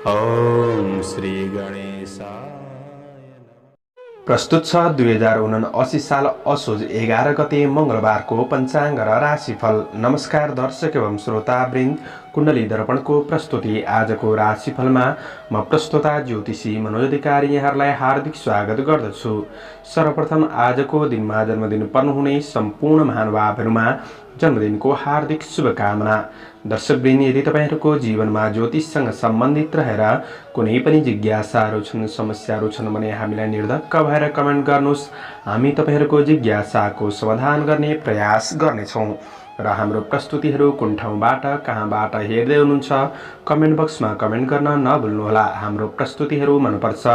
ओम श्री गणेशाय प्रस्तुत छ 2079 साल असोज 11 गते मंगलबारको पञ्चाङ्ग र राशिफल। नमस्कार दर्शक एवं श्रोतावृन्द, कुण्डली दर्पणको प्रस्तुति आजको राशिफलमा म प्रस्तुता ज्योतिषी मनोज अधिकारी यहाँहरूलाई हार्दिक स्वागत गर्दछु। सर्वप्रथम आजको दिनमा जन्मदिन पर्नुहुने सम्पूर्ण महानुभावहरूमा जन्मदिनको हार्दिक शुभकामना। दर्शकवृन्द, यदि तपाईहरूको जीवनमा ज्योतिषसँग सम्बन्धित रहेर कुनै पनि जिज्ञासाहरू छन्, समस्याहरू छन् भने हामीलाई निर्धक्क भएर कमेन्ट गर्नुहोस्। हामी तपाईहरूको जिज्ञासाको समाधान गर्ने प्रयास गर्नेछौँ र हाम्रो प्रस्तुतिहरू कुन ठाउँबाट कहाँबाट हेर्दै हुनुहुन्छ कमेन्ट बक्समा कमेन्ट गर्न नभुल्नुहोला। हाम्रो प्रस्तुतिहरू मनपर्छ,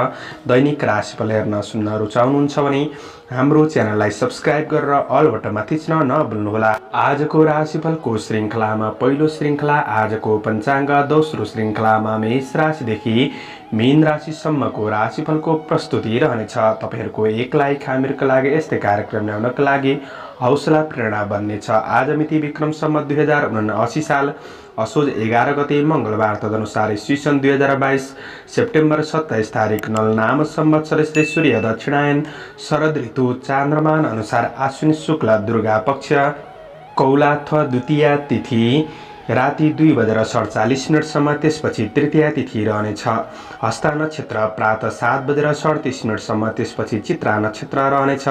दैनिक राशिफल हेर्न सुन्न रुचाउनुहुन्छ भने हाम्रो च्यानललाई सब्स्क्राइब गरेर अल बटनमा थिच्न नभुल्नुहोला। आजको राशिफलको श्रृङ्खलामा पहिलो श्रृङ्खला आजको पञ्चाङ्ग, दोस्रो श्रृङ्खलामा मेष राशिदेखि मीन राशिसम्मको राशिफलको प्रस्तुति रहनेछ। तपाईहरूको एक लाइक हामीहरूको लागि यस्तै कार्यक्रम ल्याउनका लागि हौसला प्रेरणा बन्नेछ। आज मिति विक्रम सम्वत 2079 साल असोज 11 गते मंगलबार, तदनुसार ईस्वीसन 2022 सेप्टेम्बर 27 तारिक नलनाम संवत्सर श्री सूर्य दक्षिणायन शरद ऋतु चान्द्रमान अनुसार आश्विन शुक्ल दुर्गा पक्ष कौलाथ द्वितीया तिथि राति 2:47 त्यसपछि तृतीया तिथि रहनेछ। हस्ता नक्षत्र प्रातः 7:38 त्यसपछि चित्रा नक्षत्र रहनेछ।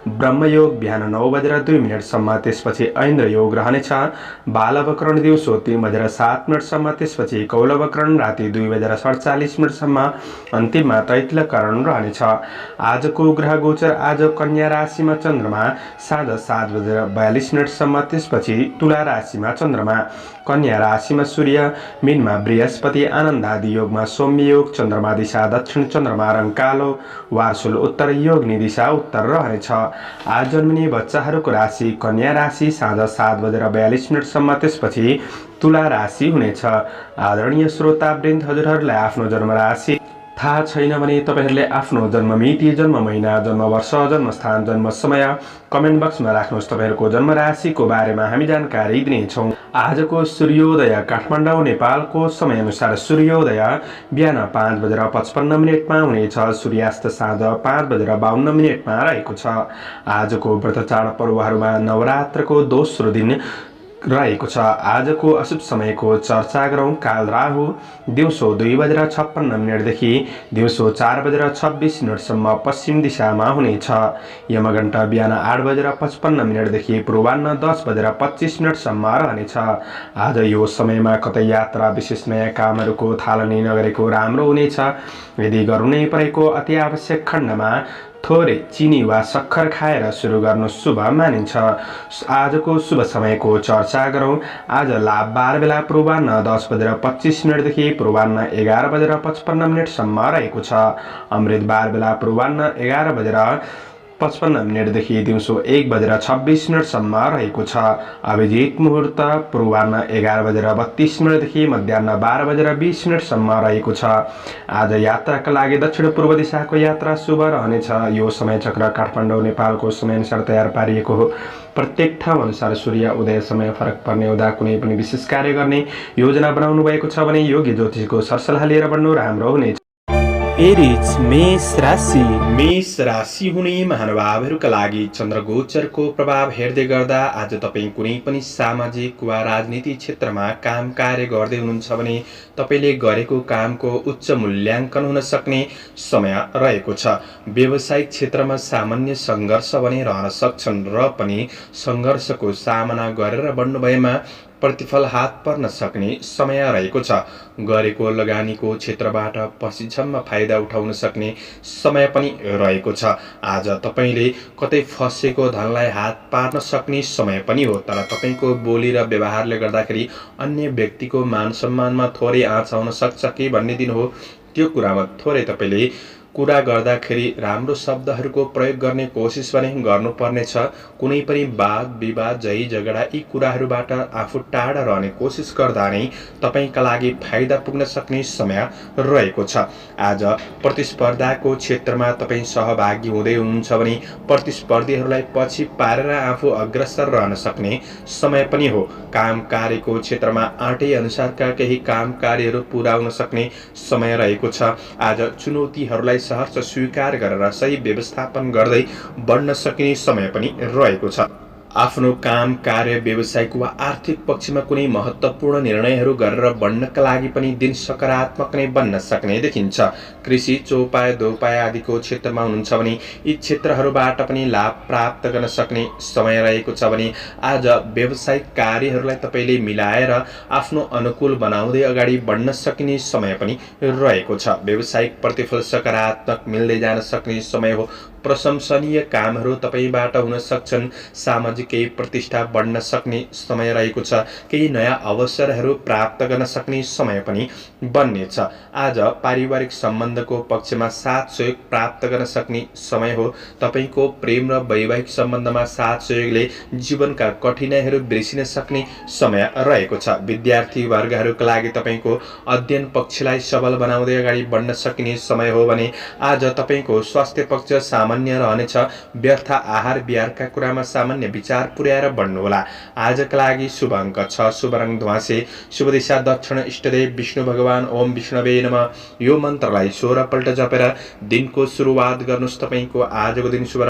ब्रह्मयोग बिहान 9:02 त्यसपछि ऐन्द्र योग रहनेछ। बालवकरण दिउँसो 3:07 त्यसपछि कौलवकरण राति 2:47 अन्तिममा तैतिलकरण रहनेछ। आजको ग्रह गोचर आज कन्या राशिमा चन्द्रमा साँझ 7:42 त्यसपछि तुला राशिमा चन्द्रमा, कन्या राशिमा सूर्य, मीनमा बृहस्पति, आनन्द आदि योगमा सौम्य योग, चन्द्रमा दिशा दक्षिण, चन्द्रमा रङ कालो, वारसुल उत्तर, योगनी दिशा उत्तर रहनेछ। आज जन्मिने बच्चाहरूको राशि कन्या राशि साँझ 7:42 त्यसपछि तुला राशि हुनेछ। आदरणीय श्रोतावृन्द, हजुरहरूलाई आफ्नो जन्म राशि थाहा छैन भने तपाईहरूले आफ्नो जन्ममिति, जन्म महिना, जन्म वर्ष, जन्मस्थान, जन्म समय कमेन्ट बक्समा राख्नुहोस्। तपाईहरूको जन्म राशिको बारेमा हामी जानकारी दिनेछौँ। आजको सूर्योदय काठमाडौँ नेपालको समयअनुसार सूर्योदय बिहान 5:55 हुनेछ। सूर्यास्त साँझ 5:52 रहेको छ। आजको व्रत चाड पर्वहरूमा नवरात्रको दोस्रो दिन रहेको छ। आजको अशुभ समयको चर्चा गरौँ। काल राहु दिउँसो 2:56 देखि दिउँसो 4:26 पश्चिम दिशामा हुनेछ। यमघण्टा बिहान 8:55 देखि पूर्वाह्न 10:25 रहनेछ। आज यो समयमा कतै यात्रा विशेष नयाँ कामहरूको थालनी नगरेको राम्रो हुनेछ। यदि गर्नै परेको अति आवश्यक खण्डमा थोरै चिनी वा सक्खर खाएर सुरु गर्नु शुभ मानिन्छ। आजको शुभ समयको चर्चा गरौँ। आज लाभबार बेला पूर्वाह्न 10:25 देखि पूर्वाह्न 11:55 रहेको छ। अमृतबार बेला पूर्वाह्न 11:55 देखि दिउँसो 1:26 रहेको छ। अभिजित मुहुर्त पूर्वाह्न 11:32 देखि मध्याह्न 12:20 रहेको छ। आज यात्राका लागि दक्षिण पूर्व दिशाको यात्रा शुभ रहनेछ। यो समय चक्र काठमाडौँ नेपालको समयअनुसार तयार पारिएको हो। प्रत्येक ठाउँ अनुसार सूर्य उदय समय फरक पर्ने हुँदा कुनै पनि विशेष कार्य गर्ने योजना बनाउनु भएको छ भने योग्य ज्योतिषको सरसल्लाह लिएर बढ्नु राम्रो हुनेछ। एरिज मेष राशि। मेष राशि हुने महानुभावहरूका लागि चन्द्रगोचरको प्रभाव हेर्दै गर्दा आज तपाईँ कुनै पनि सामाजिक वा राजनीति क्षेत्रमा काम कार्य गर्दै हुनुहुन्छ भने तपाईँले गरेको कामको उच्च मूल्याङ्कन हुन सक्ने समय रहेको छ। व्यावसायिक क्षेत्रमा सामान्य सङ्घर्ष भने रहन सक्छन् र पनि सङ्घर्षको सामना गरेर बढ्नु भएमा प्रतिफल हात पर्न सक्ने समय रहेको छ। गरेको लगानीको क्षेत्रबाट पछिसम्म फाइदा उठाउन सक्ने समय पनि रहेको छ। आज तपाईले कतै फसेको धनलाई हात पार्न सक्ने समय पनि हो। तर तपाईको बोली र व्यवहारले गर्दाखेरि अन्य व्यक्तिको मान सम्मानमा थोरै आँच आउन सक्छ कि भन्ने दिन हो। त्यो कुरामा थोरै तपाईले कुरा गर्दाखेरि राम्रो शब्दहरूको प्रयोग गर्ने कोसिस भने गर्नुपर्नेछ। कुनै पनि वाद विवाद झै झगडा यी कुराहरूबाट आफू टाढा रहने कोसिस गर्दा नै तपाईँका लागि फाइदा पुग्न सक्ने समय रहेको छ। आज प्रतिस्पर्धाको क्षेत्रमा तपाईँ सहभागी हुँदै हुनुहुन्छ भने प्रतिस्पर्धीहरूलाई पछि पारेर आफू अग्रसर रहन सक्ने समय पनि हो। काम कार्यको क्षेत्रमा आँटे अनुसारका केही काम कार्यहरू पुरा हुन सक्ने समय रहेको छ। आज चुनौतीहरूलाई सहर्ष स्वीकार गरेर सही व्यवस्थापन गर्दै बढ्न सकिने समय पनि रहेको छ। आफ्नो काम कार्य व्यावसायिक वा आर्थिक पक्षमा कुनै महत्त्वपूर्ण निर्णयहरू गरेर बढ्नका लागि पनि दिन सकारात्मक नै बन्न सक्ने देखिन्छ। कृषि चौपाय दोपाय आदिको क्षेत्रमा हुनुहुन्छ भने यी क्षेत्रहरूबाट पनि लाभ प्राप्त गर्न सक्ने समय रहेको छ भने आज व्यावसायिक कार्यहरूलाई तपाईँले मिलाएर आफ्नो अनुकूल बनाउँदै अगाडि बढ्न सकिने समय पनि रहेको छ। व्यावसायिक प्रतिफल सकारात्मक मिल्दै जान सक्ने समय हो। प्रशंसनीय कामहरू तपाईँबाट हुन सक्छन्। सामाजिक केही प्रतिष्ठा बढ्न सक्ने समय रहेको छ। केही नयाँ अवसरहरू प्राप्त गर्न सक्ने समय पनि बन्नेछ। आज पारिवारिक सम्बन्धको पक्षमा साथ सहयोग प्राप्त गर्न सक्ने समय हो। तपाईँको प्रेम र वैवाहिक सम्बन्धमा साथ सहयोगले जीवनका कठिनाइहरू बिर्सिन सक्ने समय रहेको छ। विद्यार्थी वर्गहरूका लागि तपाईँको अध्ययन पक्षलाई सबल बनाउँदै अगाडि बढ्न सकिने समय हो भने आज तपाईँको स्वास्थ्य पक्ष सामान्य रहनेछ। व्यर्थ आहार विहारका कुरामा सामान्य विचार पुर्याएर बढ्नुहोला। आजका लागि शुभ अङ्क 6, शुभ रङ ध्वाँसे, शुभ दिशा दक्षिण, इष्टदेव विष्णु भगवान ओम विष्णवे नमः। यो मन्त्रलाई 16 पल्ट जपेर दिनको सुरुवात गर्नुहोस्। तपाईँको आजको दिन शुभ।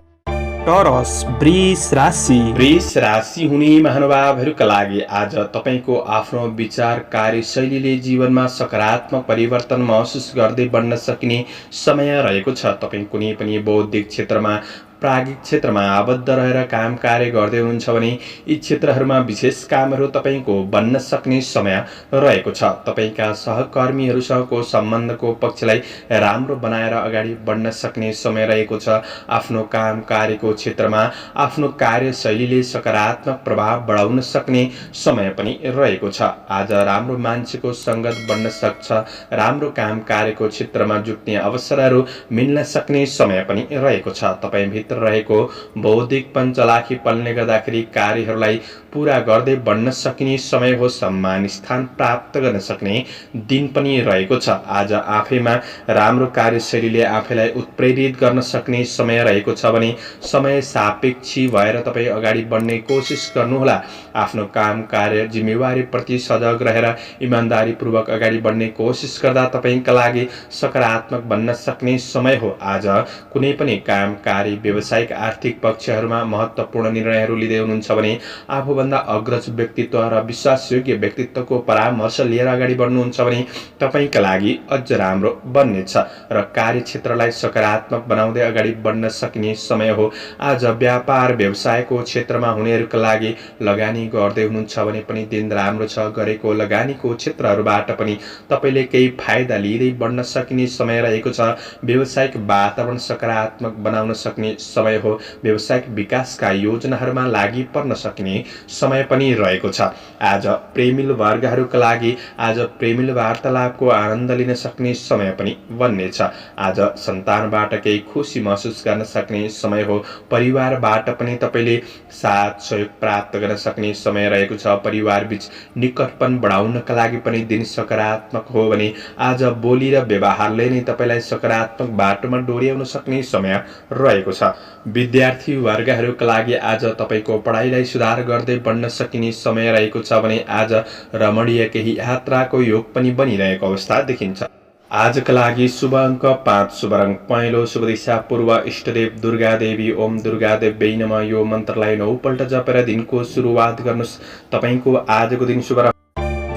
टरस वृष राशि। वृष राशि हुने महानुभावहरूका लागि आज तपाईँको आफ्नो विचार कार्यशैलीले जीवनमा सकारात्मक परिवर्तन महसुस गर्दै बढ्न सकिने समय रहेको छ। तपाईँ कुनै पनि बौद्धिक क्षेत्रमा प्राज्ञिक क्षेत्रमा आबद्ध रहेर काम कार्य गर्दै हुनुहुन्छ भने यी क्षेत्रहरूमा विशेष कामहरू तपाईँको बन्न सक्ने समय रहेको छ। तपाईँका सहकर्मीहरूसँगको सम्बन्धको पक्षलाई राम्रो बनाएर अगाडि बढ्न सक्ने समय रहेको छ। आफ्नो काम कार्यको क्षेत्रमा आफ्नो कार्यशैलीले सकारात्मक प्रभाव बढाउन सक्ने समय पनि रहेको छ। आज राम्रो मान्छेको सङ्गत बन्न सक्छ। राम्रो काम कार्यको क्षेत्रमा जुट्ने अवसरहरू मिल्न सक्ने समय पनि रहेको छ। तपाईँ रहेको बौद्धिक पञ्चलाखी पलले गर्दाखेरि कार्यहरूलाई पूरा गर्दै बढ्न सकिने समय हो। सम्मान स्थान प्राप्त गर्न सक्ने दिन पनि रहेको छ। आज आफैमा राम्रो कार्यशैलीले आफैलाई उत्प्रेरित गर्न सक्ने समय रहेको छ भने समय सापेक्षी भएर तपाईँ अगाडि बढ्ने कोसिस गर्नुहोला। आफ्नो काम कार्य जिम्मेवारीप्रति सजग रहेर इमान्दारीपूर्वक अगाडि बढ्ने कोसिस गर्दा तपाईँका लागि सकारात्मक बन्न सक्ने समय हो। आज कुनै पनि काम कार्य व्यावसायिक आर्थिक पक्षहरूमा महत्त्वपूर्ण निर्णयहरू लिँदै हुनुहुन्छ भने आफूभन्दा अग्रज व्यक्तित्व र विश्वासयोग्य व्यक्तित्वको परामर्श लिएर अगाडि बढ्नुहुन्छ भने तपाईँका लागि अझ राम्रो बन्नेछ र कार्यक्षेत्रलाई सकारात्मक बनाउँदै अगाडि बढ्न सकिने समय हो। आज व्यापार व्यवसायको क्षेत्रमा हुनेहरूका लागि लगानी गर्दै हुनुहुन्छ भने पनि दिन राम्रो छ। गरेको लगानीको क्षेत्रहरूबाट पनि तपाईँले केही फाइदा लिँदै बढ्न सकिने समय रहेको छ। व्यावसायिक वातावरण सकारात्मक बनाउन सक्ने समय हो। व्यावसायिक विकासका योजनाहरूमा लागि पर्न सकिने समय पनि रहेको छ। आज प्रेमिल वर्गहरूका लागि आज प्रेमिल वार्तालापको आनन्द लिन सक्ने समय पनि बन्नेछ। आज सन्तानबाट केही खुसी महसुस गर्न सक्ने समय हो। परिवारबाट पनि तपाईँले साथ सहयोग प्राप्त गर्न सक्ने समय रहेको छ। परिवारबीच निकटपन बढाउनका लागि पनि दिन सकारात्मक हो भने आज बोली र व्यवहारले नै तपाईँलाई सकारात्मक बाटोमा डोर्याउन सक्ने समय रहेको छ। विद्यार्थी वर्गहरूका लागि आज तपाईँको पढाइलाई सुधार गर्दै बढ्न सकिने समय रहेको छ भने आज रमणीय केही यात्राको योग पनि बनिरहेको अवस्था देखिन्छ। आजका लागि शुभ अङ्क 5, शुभ रङ पहेँलो, शुभ दिशा पूर्व, इष्टदेव दुर्गा देवी ओम दुर्गा देव्यै नमः। यो मन्त्रलाई 9 पल्ट जपेर दिनको सुरुवात गर्नुहोस्। तपाईँको आजको दिन शुभ।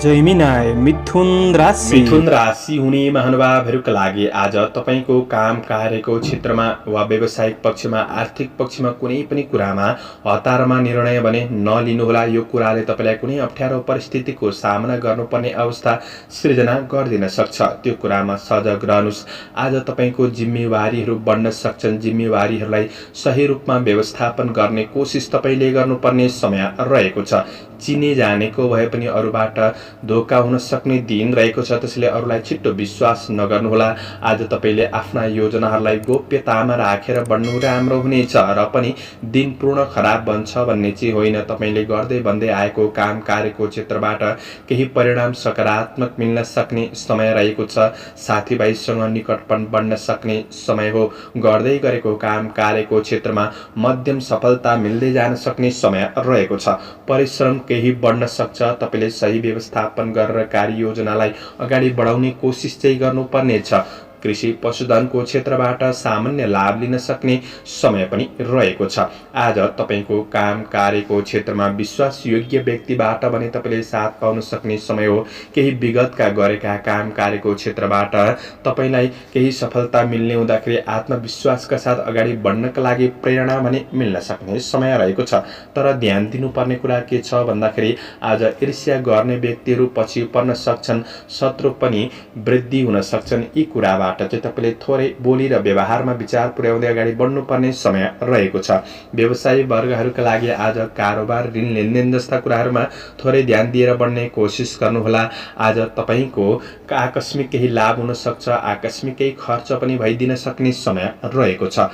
जैमिनाय मिथुन राशि। मिथुन राशि हुने महानुभावहरूका लागि आज तपाईँको काम कार्यको क्षेत्रमा वा व्यावसायिक पक्षमा आर्थिक पक्षमा कुनै पनि कुरामा हतारमा निर्णय भने नलिनुहोला। यो कुराले तपाईँलाई कुनै अप्ठ्यारो परिस्थितिको सामना गर्नुपर्ने अवस्था सृजना गरिदिन सक्छ। त्यो कुरामा सजग रहनुहोस्। आज तपाईँको जिम्मेवारीहरू बढ्न सक्छन्। जिम्मेवारीहरूलाई सही रूपमा व्यवस्थापन गर्ने कोसिस तपाईँले गर्नुपर्ने समय रहेको छ। चिने जानेको भए पनि अरूबाट धोका हुन सक्ने दिन रहेको छ। त्यसैले अरूलाई छिट्टो विश्वास नगर्नुहोला। आज तपाईँले आफ्ना योजनाहरूलाई गोप्यतामा राखेर बढ्नु राम्रो हुनेछ र पनि दिन पूर्ण खराब बन्छ भन्ने चाहिँ होइन। तपाईँले गर्दै भन्दै आएको काम कार्यको क्षेत्रबाट केही परिणाम सकारात्मक मिल्न सक्ने समय रहेको छ। साथीभाइसँग निकटपन बढ्न सक्ने समय हो। गर्दै गरेको काम कार्यको क्षेत्रमा मध्यम सफलता मिल्दै जान सक्ने समय रहेको छ। परिश्रम केही बढ्न सक्छ। तपाईँले सही व्यवस्थापन गरेर कार्ययोजनालाई अगाडि बढाउने कोसिस चाहिँ गर्नुपर्नेछ। कृषि पशुधनको क्षेत्रबाट सामान्य लाभ लिन सक्ने समय पनि रहेको छ। आज तपाईँको काम कार्यको क्षेत्रमा विश्वासयोग्य व्यक्तिबाट भने तपाईँले साथ पाउन सक्ने समय हो। केही विगतका गरेका काम कार्यको क्षेत्रबाट तपाईँलाई केही सफलता मिल्ने हुँदाखेरि आत्मविश्वासका साथ अगाडि बढ्नका लागि प्रेरणा भने मिल्न सक्ने समय रहेको छ। तर ध्यान दिनुपर्ने कुरा के छ भन्दाखेरि आज ईर्ष्या गर्ने व्यक्तिहरू पछि पर्न सक्छन्। शत्रु पनि वृद्धि हुन सक्छन्। यी कुराबाट चाहिँ तपाईँले थोरै बोली र व्यवहारमा विचार पुर्याउँदै अगाडि बढ्नुपर्ने समय रहेको छ। व्यवसायी वर्गहरूका लागि आज कारोबार ऋण लेनदेन जस्ता कुराहरूमा थोरै ध्यान दिएर बढ्ने कोसिस गर्नुहोला। आज तपाईँको आकस्मिक केही लाभ हुन सक्छ। आकस्मिक केही खर्च पनि भइदिन सक्ने समय रहेको छ।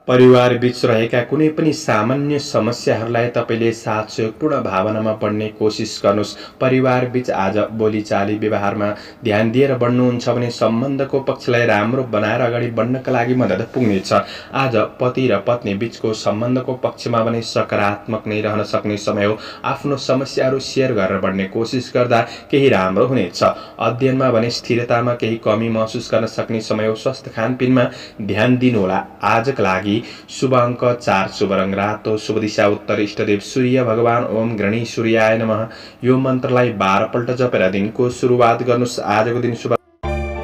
परिवार बीच रहेका कुनै पनि सामान्य समस्याहरूलाई तपाईँले साथ सहयोगपूर्ण भावनामा बढ्ने कोसिस गर्नुहोस्। परिवार बीच आज बोलीचाली व्यवहारमा ध्यान दिएर बढ्नुहुन्छ भने सम्बन्धको पक्षलाई राम्रो बनाएर अगाडि बढ्नका लागि मद्दत पुग्नेछ। आज पति र पत्नी बीचको सम्बन्धको पक्षमा भने सकारात्मक नै रहन सक्ने समय हो। आफ्नो समस्याहरू सेयर गरेर बढ्ने कोसिस गर्दा केही राम्रो हुनेछ। अध्ययनमा भने स्थिरतामा केही कमी महसुस गर्न सक्ने समय हो। स्वस्थ खानपिनमा ध्यान दिनुहोला। आजका लागि शुभ अङ्क 4, शुभ रङ रातो, शुभ दिशा उत्तर, इष्टदेव सूर्य भगवान ओम गृणी सूर्याय नमः। यो मन्त्रलाई 12 पल्ट जपेर दिनको सुरुवात गर्नुहोस्। आजको दिन शुभ।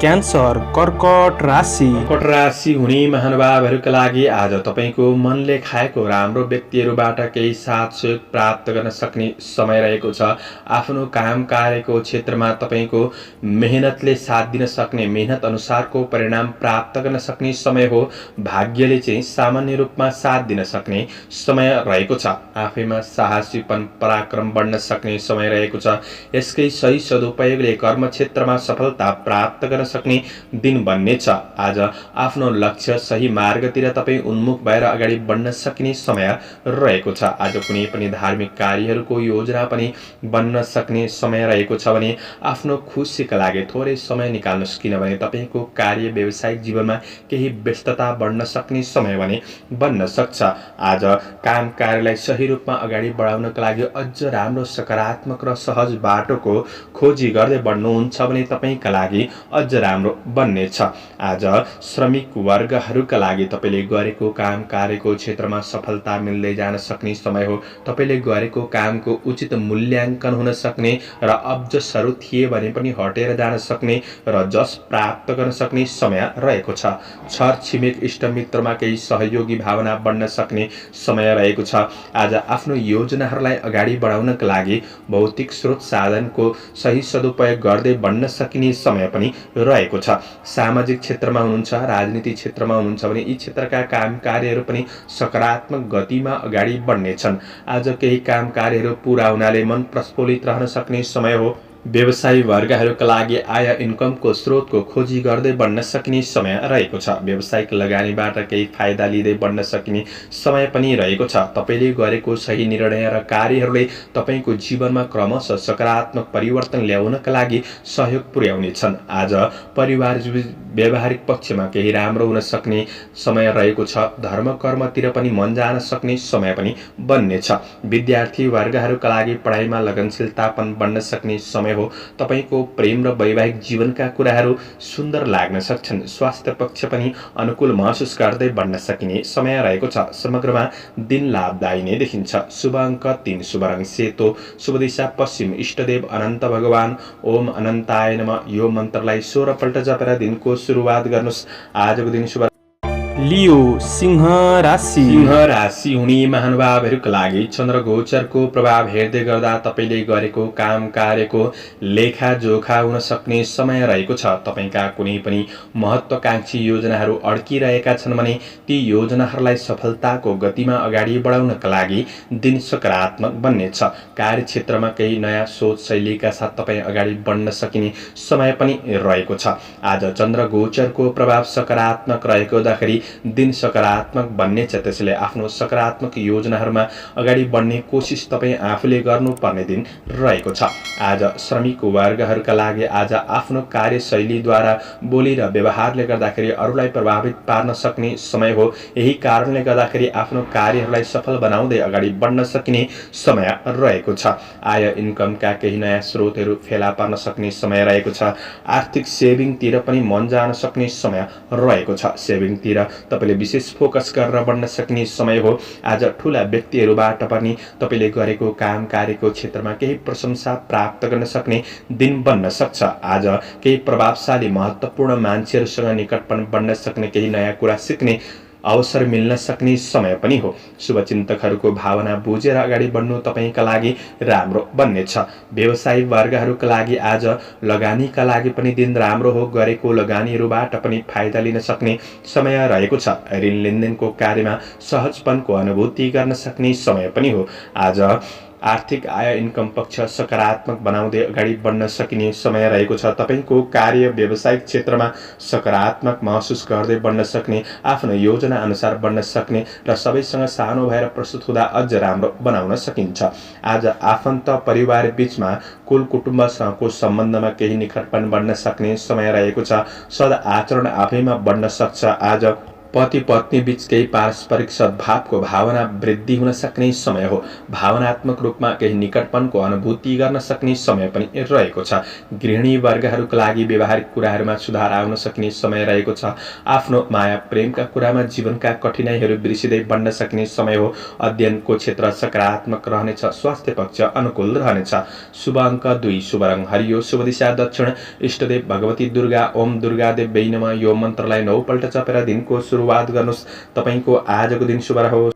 क्यान्सर, कर्कट राशि। कर्कट राशि हुने महानुभावहरूका लागि आज तपाईँको मनले खाएको राम्रो व्यक्तिहरूबाट केही साथ सहयोग प्राप्त गर्न सक्ने समय रहेको छ। आफ्नो काम कार्यको क्षेत्रमा तपाईँको मेहनतले साथ दिन सक्ने, मेहनत अनुसारको परिणाम प्राप्त गर्न सक्ने समय हो। भाग्यले चाहिँ सामान्य रूपमा साथ दिन सक्ने समय रहेको छ। आफैमा साहसीपन पराक्रम बढ्न सक्ने समय रहेको छ। यसकै सही सदुपयोगले कर्मक्षेत्रमा सफलता प्राप्त गर्न सक्ने दिन बन्नेछ। आज आफ्नो लक्ष्य सही मार्गतिर तपाईँ उन्मुख भएर अगाडि बढ्न सक्ने समय रहेको छ। आज कुनै पनि धार्मिक कार्यहरूको योजना पनि बन्न सक्ने समय रहेको छ भने आफ्नो खुसीका लागि थोरै समय निकाल्नुहोस्। किनभने तपाईँको कार्य व्यावसायिक जीवनमा केही व्यस्तता बढ्न सक्ने समय भने बन्न सक्छ। आज काम कार्यलाई सही रूपमा अगाडि बढाउनका लागि अझ राम्रो सकारात्मक र सहज बाटोको खोजी गर्दै बढ्नुहुन्छ भने तपाईँका लागि अझ राम्रो बन्नेछ। आज श्रमिक वर्गहरूका लागि तपाईँले गरेको काम कार्यको क्षेत्रमा सफलता मिल्दै जान सक्ने समय हो। तपाईँले गरेको कामको उचित मूल्याङ्कन हुन सक्ने र अब्जसहरू थिए भने पनि हटेर जान सक्ने र जस प्राप्त गर्न सक्ने समय रहेको छ। छर छिमेक इष्टमित्रमा केही सहयोगी भावना बढ्न सक्ने समय रहेको छ। आज आफ्नो योजनाहरूलाई अगाडि बढाउनका लागि भौतिक स्रोत साधनको सही सदुपयोग गर्दै बढ्न सकिने समय पनि रहेको छ। सामाजिक क्षेत्रमा हुनुहुन्छ, राजनीतिक क्षेत्रमा हुनुहुन्छ भने यी क्षेत्रका काम कार्यहरू पनि सकारात्मक गतिमा अगाडि बढ्नेछन्। आज केही काम कार्यहरू पूरा हुनाले मन प्रस्फुल्लित रहन सक्ने समय हो। व्यवसायी वर्गहरूका लागि आय इन्कमको स्रोतको खोजी गर्दै बढ्न सकिने समय रहेको छ। व्यावसायिक लगानीबाट केही फाइदा लिँदै बढ्न सकिने समय पनि रहेको छ। तपाईँले गरेको सही निर्णय र कार्यहरूले तपाईँको जीवनमा क्रमशः सकारात्मक परिवर्तन ल्याउनका लागि सहयोग पुर्याउनेछन्। आज परिवार व्यावहारिक पक्षमा केही राम्रो हुन सक्ने समय रहेको छ। धर्म कर्मतिर पनि मन जान सक्ने समय पनि बन्नेछ। विद्यार्थी वर्गहरूका लागि पढाइमा लगनशीलतापन बढ्न सक्ने समय हो। तपाईको प्रेम र वैवाहिक जीवनका कुराहरू सुन्दर लाग्न सक्छन्। स्वास्थ्य पक्ष पनि अनुकूल महसुस गर्दै बढ्न सकिने समय रहेको छ। समग्रमा दिन लाभदायी नै देखिन्छ। शुभ अङ्क 3, शुभ रङ सेतो, शुभ दिशा पश्चिम, इष्टदेव अनन्त भगवान ओम अनन्ताय नमः। यो मन्त्रलाई 16 पल्ट जपेर दिनको सुरुवात गर्नुहोस्। आजको दिन शुभ। लियो सिंह राशि राशि हुने महानुभावहरूका लागि चन्द्रगोचरको प्रभाव हेर्दै गर्दा तपाईँले गरेको काम कार्यको लेखाजोखा हुन सक्ने समय रहेको छ। तपाईँका कुनै पनि महत्त्वाकांक्षी योजनाहरू अड्किरहेका छन् भने ती योजनाहरूलाई सफलताको गतिमा अगाडि बढाउनका लागि दिन सकारात्मक बन्नेछ। कार्यक्षेत्रमा केही नयाँ सोच शैलीका साथ तपाईँ अगाडि बढ्न सकिने समय पनि रहेको छ। आज चन्द्रगोचरको प्रभाव सकारात्मक रहेको हुँदाखेरि दिन सकारात्मक बन्नेछ। त्यसैले आफ्नो सकारात्मक योजनाहरूमा अगाडि बढ्ने कोसिस तपाईँ आफूले गर्नुपर्ने दिन रहेको छ। आज श्रमिक वर्गहरूका लागि आज आफ्नो कार्यशैलीद्वारा बोली र व्यवहारले गर्दाखेरि अरूलाई प्रभावित पार्न सक्ने समय हो। यही कारणले गर्दाखेरि आफ्नो कार्यहरूलाई सफल बनाउँदै अगाडि बढ्न सकिने समय रहेको छ। आय इन्कमका केही नयाँ स्रोतहरू फेला पार्न सक्ने समय रहेको छ। आर्थिक सेभिङतिर पनि मन जान सक्ने समय रहेको छ। सेभिङतिर तपाईले विशेष फोकस गरेर बढ्न सक्ने समय हो। आज ठूला व्यक्तिहरूबाट पनि तपाईले गरेको काम कार्यको क्षेत्रमा केही प्रशंसा प्राप्त गर्न सक्ने दिन बन्न सक्छ। आज केही प्रभावशाली महत्त्वपूर्ण मान्छेहरूसँग निकटपन बन्न सक्ने केही नयाँ कुरा सिक्ने अवसर मिल्न सक्ने समय पनि हो। शुभचिन्तकहरूको भावना बुझेर अगाडि बढ्नु तपाईँका लागि राम्रो बन्नेछ। व्यवसायी वर्गहरूका लागि आज लगानीका लागि पनि दिन राम्रो हो। गरेको लगानीहरूबाट पनि फाइदा लिन सक्ने समय रहेको छ। ऋण लेनदेनको कार्यमा सहजपनको अनुभूति गर्न सक्ने समय पनि हो। आज आर्थिक आय इन्कम पक्ष सकारात्मक बनाउँदै अगाडि बढ्न सकिने समय रहेको छ। तपाईको कार्य व्यावसायिक क्षेत्रमा सकारात्मक महसुस गर्दै बढ्न सक्ने, आफ्नो योजना अनुसार बढ्न सक्ने र सबैसँग सानो भएर प्रस्तुत हुँदा अझ राम्रो बनाउन सकिन्छ। आज आफन्त परिवार बीचमा कुल कुटुम्बसँगको सम्बन्धमा केही निकटपन बढ्न सक्ने समय रहेको छ। सद आचरण आफैमा बढ्न सक्छ। आज पति पत्नी बीच केही पारस्परिक सद्भावको भावना वृद्धि हुन सक्ने समय हो। भावनात्मक रूपमा केही निकटपनको अनुभूति गर्न सक्ने समय पनि रहेको छ। गृहिणी वर्गहरूका लागि व्यवहारिक कुराहरूमा सुधार आउन सक्ने समय रहेको छ। आफ्नो माया प्रेमका कुरामा जीवनका कठिनाइहरू बिर्सिँदै बढ्न सक्ने समय हो। अध्ययनको क्षेत्र सकारात्मक रहनेछ। स्वास्थ्य पक्ष अनुकूल रहनेछ। शुभ अङ्क 2, शुभ रङ हरियो, शुभ दिशा दक्षिण, इष्टदेव भगवती दुर्गा, ओम दुर्गादेव वै नमः। यो मन्त्रलाई 9 पल्ट जपेर दिनको सुरुवात गर्नुहोस्। तपाईको आजको दिन शुभ रहोस्।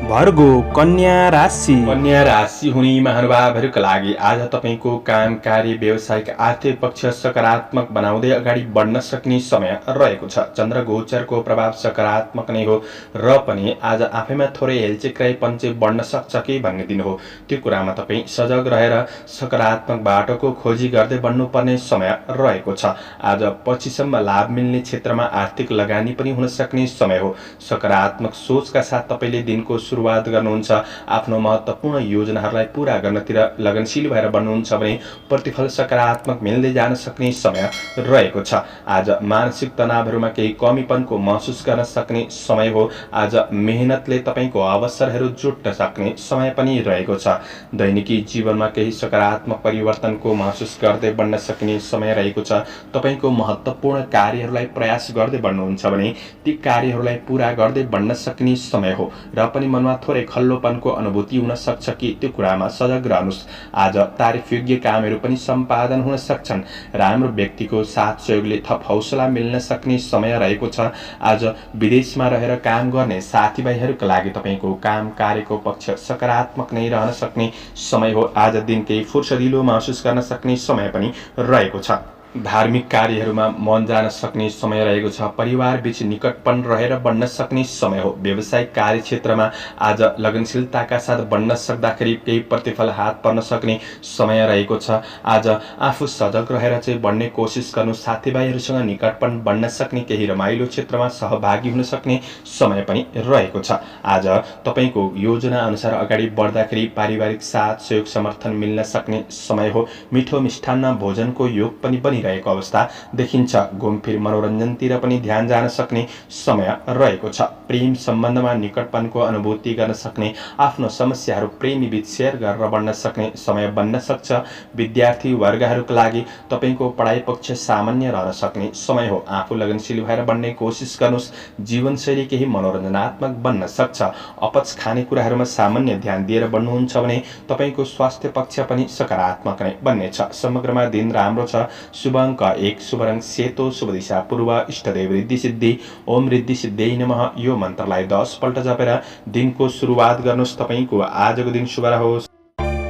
भर्गो कन्या राशि हुने महानुभावहरूका लागि आज तपाईको काम कार्य व्यावसायिक आर्थिक पक्ष सकारात्मक बनाउँदै अगाडि बढ्न सक्ने समय रहेको छ। चन्द्रगोचरको प्रभाव सकारात्मक नै हो र पनि आज आफैमा थोरै हेलचेक्राइपन बढ्न सक्छ कि भन्ने दिन हो। त्यो कुरामा तपाईँ सजग रहेर सकारात्मक बाटोको खोजी गर्दै बढ्नुपर्ने समय रहेको छ। आज पछिसम्म लाभ मिल्ने क्षेत्रमा आर्थिक लगानी पनि हुन सक्ने समय हो। सकारात्मक सोचका साथ तपाईले दिनको सुरुवात गर्नुहुन्छ। आफ्नो महत्त्वपूर्ण योजनाहरूलाई पूरा गर्नतिर लगनशील भएर बन्नुहुन्छ भने प्रतिफल सकारात्मक मिल्दै जान सक्ने समय रहेको छ। आज मानसिक तनावहरूमा केही कमीपनको महसुस गर्न सक्ने समय हो। आज मेहनतले तपाईको अवसरहरू जुट्न सक्ने समय पनि रहेको छ। दैनिकी जीवनमा केही सकारात्मक परिवर्तनको महसुस गर्दै बढ्न सक्ने समय रहेको छ। तपाईको महत्त्वपूर्ण कार्यहरूलाई प्रयास गर्दै बढ्नुहुन्छ भने ती कार्यहरूलाई पूरा गर्दै बढ्न सक्ने समय हो र पनि मनमा थोरै खल्लोपनको अनुभूति हुन सक्छ कि त्यो कुरामा सजग रहनुहोस्। आज तारिफयोग्य कामहरू पनि सम्पादन हुन सक्छन्। राम्रो व्यक्तिको साथ सहयोगले थप हौसला मिल्न सक्ने समय रहेको छ। आज विदेशमा रहेर काम गर्ने साथीभाइहरूका लागि तपाईको काम कार्यको पक्ष सकारात्मक नै रहन सक्ने समय हो। आज दिन केही फुर्सदिलो महसुस गर्न सक्ने समय पनि रहेको छ। धार्मिक कार्यहरूमा मन जान सक्ने समय रहेको छ। परिवार बीच निकटपन रहेर बढ्न सक्ने समय हो। व्यावसायिक कार्यक्षेत्रमा आज लगनशीलताका साथ बढ्न सक्दाखेरि केही प्रतिफल हात पर्न सक्ने समय रहेको छ। आज आफू सजग रहेर चाहिँ बढ्ने कोसिस गर्नु। साथीभाइहरूसँग निकटपन बढ्न सक्ने, केही रमाइलो क्षेत्रमा सहभागी हुन सक्ने समय पनि रहेको छ। आज तपाईको योजना अनुसार अगाडि बढ्दाखेरि पारिवारिक साथ सहयोग समर्थन मिल्न सक्ने समय हो। मिठो मिष्ठान्न भोजनको योग पनि रहेको अवस्था देखिन्छ। घुमफिर मनोरञ्जनतिर पनि ध्यान जान सक्ने समय रहेको छ। प्रेम सम्बन्धमा निकटपनको अनुभूति गर्न सक्ने, आफ्नो समस्याहरू प्रेमी बीच सेयर गरेर बढ्न सक्ने समय बन्न सक्छ। विद्यार्थी वर्गहरूका लागि तपाईको पढाइ पक्ष सामान्य रहन सक्ने समय हो। आफू लगनशील भएर बढ्ने कोसिस गर्नुहोस्। जीवनशैली केही मनोरञ्जनात्मक बन्न सक्छ। अपच खाने कुराहरूमा सामान्य ध्यान दिएर बढ्नुहुन्छ भने तपाईको स्वास्थ्य पक्ष पनि सकारात्मक नै बन्नेछ। समग्रमा दिन राम्रो छ। शुभ अङ्क 1, शुभ रङ सेतो, शुभ दिशा पूर्व, इष्टदेव रिद्धि सिद्धि, ओम रिद्धि सिद्धियै नमः यो मन्त्रलाई 10 पल्ट जपेर दिनको सुरुवात गर्नुहोस्। तपाईँको आजको दिन शुभ रहोस्।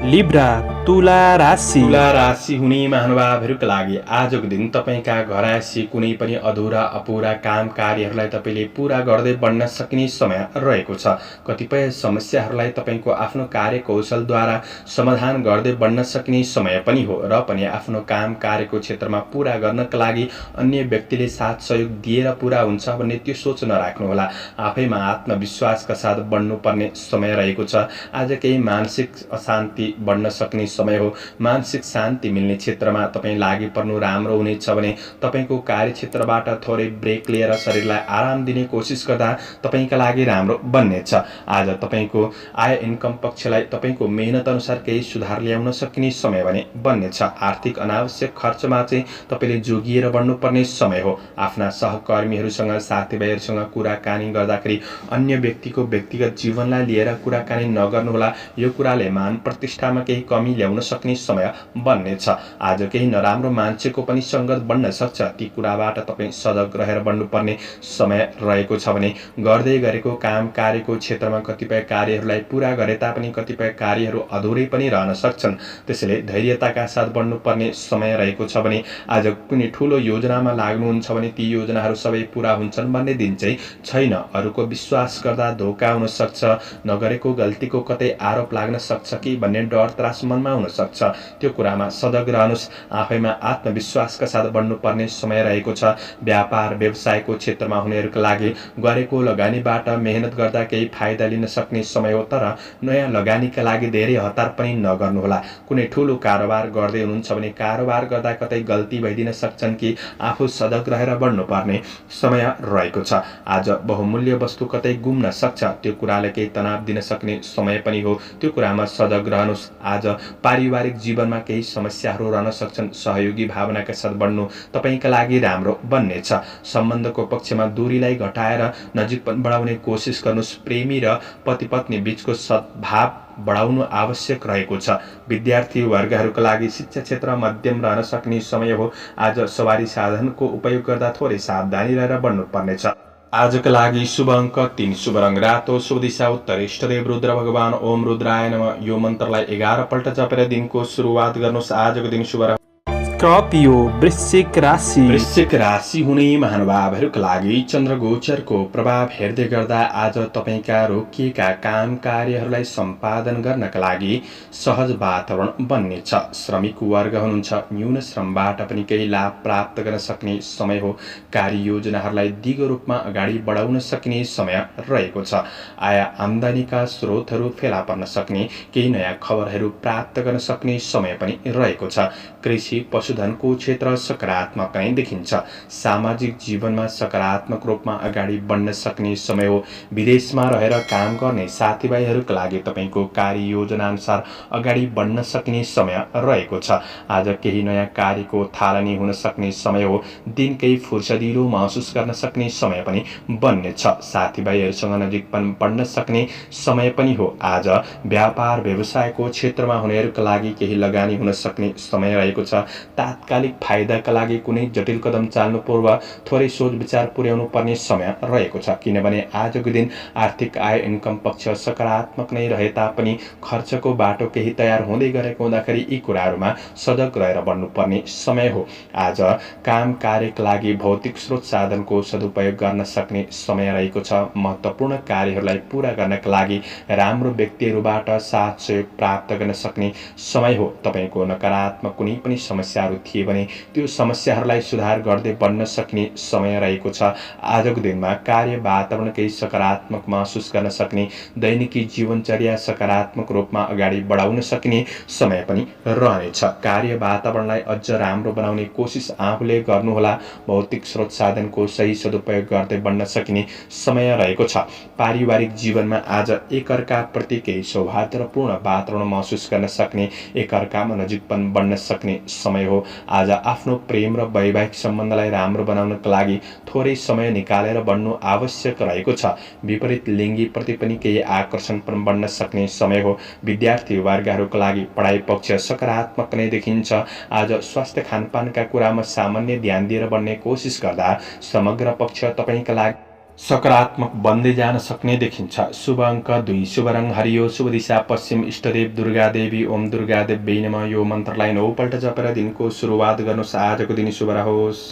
लिब्रा तुला राशि हुने महानुभावहरूका लागि आजको दिन तपाईँका घरायसी कुनै पनि अधुरा अपुरा काम कार्यहरूलाई तपाईँले पूरा गर्दै बढ्न सक्ने समय रहेको छ। कतिपय समस्याहरूलाई तपाईँको आफ्नो कार्यकौशलद्वारा समाधान गर्दै बढ्न सक्ने समय पनि हो र पनि आफ्नो काम कार्यको क्षेत्रमा पूरा गर्नका लागि अन्य व्यक्तिले साथ सहयोग दिएर पूरा हुन्छ भन्ने त्यो सोच नराख्नुहोला। आफैमा आत्मविश्वासका साथ बढ्नुपर्ने समय रहेको छ। आज केही मानसिक अशान्ति बढ्न सक्ने समय हो। मानसिक शान्ति मिल्ने क्षेत्रमा तपाईँ लागि पर्नु राम्रो हुनेछ भने तपाईँको कार्यक्षेत्रबाट थोरै ब्रेक लिएर शरीरलाई आराम दिने कोसिस गर्दा तपाईँका लागि राम्रो बन्नेछ। आज तपाईँको आय इन्कम पक्षलाई तपाईँको मेहनत अनुसार केही सुधार ल्याउन सकिने समय भने बन्नेछ। आर्थिक अनावश्यक खर्चमा चाहिँ तपाईँले जोगिएर बढ्नुपर्ने समय हो। आफ्ना सहकर्मीहरूसँग साथीभाइहरूसँग कुराकानी गर्दाखेरि अन्य व्यक्तिको व्यक्तिगत जीवनलाई लिएर कुराकानी नगर्नुहोला। यो कुराले मान प्रतिष्ठामा केही कमी ल्याउन सक्ने समय बन्नेछ। आज केही नराम्रो मान्छेको पनि सङ्गत बन्न सक्छ। ती कुराबाट तपाईँ सजग रहेर बढ्नुपर्ने समय रहेको छ भने गर्दै गरेको काम कार्यको क्षेत्रमा कतिपय कार्यहरूलाई पूरा गरे तापनि कतिपय कार्यहरू अधुरै पनि रहन सक्छन्। त्यसैले धैर्यताका साथ बढ्नुपर्ने समय रहेको छ भने आज कुनै ठुलो योजनामा लाग्नुहुन्छ भने ती योजनाहरू सबै पूरा हुन्छन् भन्ने दिन चाहिँ छैन। अरूको विश्वास गर्दा धोका हुन सक्छ। नगरेको गल्तीको कतै आरोप लाग्न सक्छ कि भन्ने डर त्रास मनमा हुन सक्छ। त्यो कुरामा सजग रहनुहोस्। आफैमा आत्मविश्वासका साथ बढ्नुपर्ने समय रहेको छ। व्यापार व्यवसायको क्षेत्रमा हुनेहरूका लागि गरेको लगानीबाट मेहनत गर्दा केही फाइदा लिन सक्ने समय हो। तर नयाँ लगानीका लागि धेरै हतार पनि नगर्नुहोला। कुनै ठुलो कारोबार गर्दै हुनुहुन्छ भने कारोबार गर्दा कतै गल्ती भइदिन सक्छन् कि आफू सजग रहेर बढ्नुपर्ने समय रहेको छ। आज बहुमूल्य वस्तु कतै गुम्न सक्छ। त्यो कुराले केही तनाव दिन सक्ने समय पनि हो। त्यो कुरामा सजग रहनुहोस्। आज पारिवारिक जीवनमा केही समस्याहरू रहन सक्छन्। सहयोगी भावनाका साथ बढ्नु तपाईँका लागि राम्रो बन्नेछ। सम्बन्धको पक्षमा दूरीलाई घटाएर नजिकपन बढाउने कोसिस गर्नुहोस्। प्रेमी र पति पत्नी बीचको सद्भाव बढाउनु आवश्यक रहेको छ। विद्यार्थी वर्गहरूका लागि शिक्षा क्षेत्र मध्यम रहन सक्ने समय हो। आज सवारी साधनको उपयोग गर्दा थोरै सावधानी रहेर बढ्नुपर्नेछ। आजका लागि शुभ अङ्क 3, शुभ रङ रातो, शुभ दिशा उत्तर, इष्टदेव रुद्र भगवान ओम रुद्राय नमः यो मन्त्रलाई 11 पल्ट जपेर दिनको सुरुवात गर्नुहोस्। आजको दिन शुभ स्कर्पियो वृश्चिक राशि हुने महानुभावहरूका लागि चन्द्रगोचरको प्रभाव हेर्दै गर्दा आज तपाईँका रोकिएका काम कार्यहरूलाई सम्पादन गर्नका लागि सहज वातावरण बन्नेछ। श्रमिक वर्ग हुनुहुन्छ, न्यून श्रमबाट पनि केही लाभ प्राप्त गर्न सक्ने समय हो। कार्ययोजनाहरूलाई दिगो रूपमा अगाडि बढाउन सकिने समय रहेको छ। आय आम्दानीका स्रोतहरू फेला पर्न सक्ने, केही नयाँ खबरहरू प्राप्त गर्न सक्ने समय पनि रहेको छ। कृषि पशुधनको क्षेत्र सकारात्मक नै देखिन्छ। सामाजिक जीवनमा सकारात्मक रूपमा अगाडि बढ्न सक्ने समय हो। विदेशमा रहेर काम गर्ने साथीभाइहरूका लागि तपाईँको कार्ययोजना अनुसार अगाडि बढ्न सक्ने समय रहेको छ। आज केही नयाँ कार्यको थालनी हुन सक्ने समय हो। दिन केही फुर्सदिलो महसुस गर्न सक्ने समय पनि बन्नेछ। साथीभाइहरूसँग नजिकपन बढ्न सक्ने समय पनि हो। आज व्यापार व्यवसायको क्षेत्रमा हुनेहरूका लागि केही लगानी हुन सक्ने समय रहेको छ। तात्कालिक फाइदाका लागि कुनै जटिल कदम चाल्नु पूर्व थोरै सोच विचार पुर्याउनु पर्ने समय रहेको छ। किनभने आजको दिन आर्थिक आय इन्कम पक्ष सकारात्मक नै रहे तापनि खर्चको बाटो केही तयार हुँदै गरेको हुँदाखेरि यी कुराहरूमा सजग रहेर बढ्नुपर्ने समय हो। आज काम कार्यका लागि भौतिक स्रोत साधनको सदुपयोग गर्न सक्ने समय रहेको छ। महत्त्वपूर्ण कार्यहरूलाई पूरा गर्नका लागि राम्रो व्यक्तिहरूबाट साथ सहयोग प्राप्त गर्न सक्ने समय हो। तपाईँको नकारात्मक कुनै पनि समस्याहरू थिए भने त्यो समस्याहरूलाई सुधार गर्दै बढ्न सक्ने समय रहेको छ। आजको दिनमा कार्य वातावरण केही सकारात्मक महसुस गर्न सक्ने, दैनिकी जीवनचर्या सकारात्मक रूपमा अगाडि बढाउन सक्ने समय पनि रहनेछ। कार्य वातावरणलाई अझ राम्रो बनाउने कोसिस आफूले गर्नुहोला। भौतिक स्रोत साधनको सही सदुपयोग गर्दै बढ्न सकिने समय रहेको छ। पारिवारिक जीवनमा आज एकअर्का प्रति केही सौहार्दपूर्ण वातावरण महसुस गर्न सक्ने, एकअर्कामा नजिकपन बढ्न सक्ने समय हो। हो। आज आफ्नो प्रेम र वैवाहिक सम्बन्धलाई राम्रो बनाउनका लागि थोरै समय निकालेर बढ्नु आवश्यक रहेको छ। विपरीत लिङ्गीप्रति पनि केही आकर्षण पनि बढ्न सक्ने समय हो। विद्यार्थी वर्गहरूका लागि पढाइ पक्ष सकारात्मक नै देखिन्छ। आज स्वास्थ्य खानपानका कुरामा सामान्य ध्यान दिएर बढ्ने कोसिस गर्दा समग्र पक्ष तपाईँका लागि सकारात्मक बन्दै जान सक्ने देखिन्छ। शुभ अङ्क 2, शुभ रङ हरियो, शुभ दिशा पश्चिम, इष्टदेव दुर्गा देवी, ओम दुर्गा देवी नमः। यो मन्त्रलाई 9 पल्ट जपेर दिनको सुरुवात गर्नुहोस्। आजको दिन शुभ रहोस्।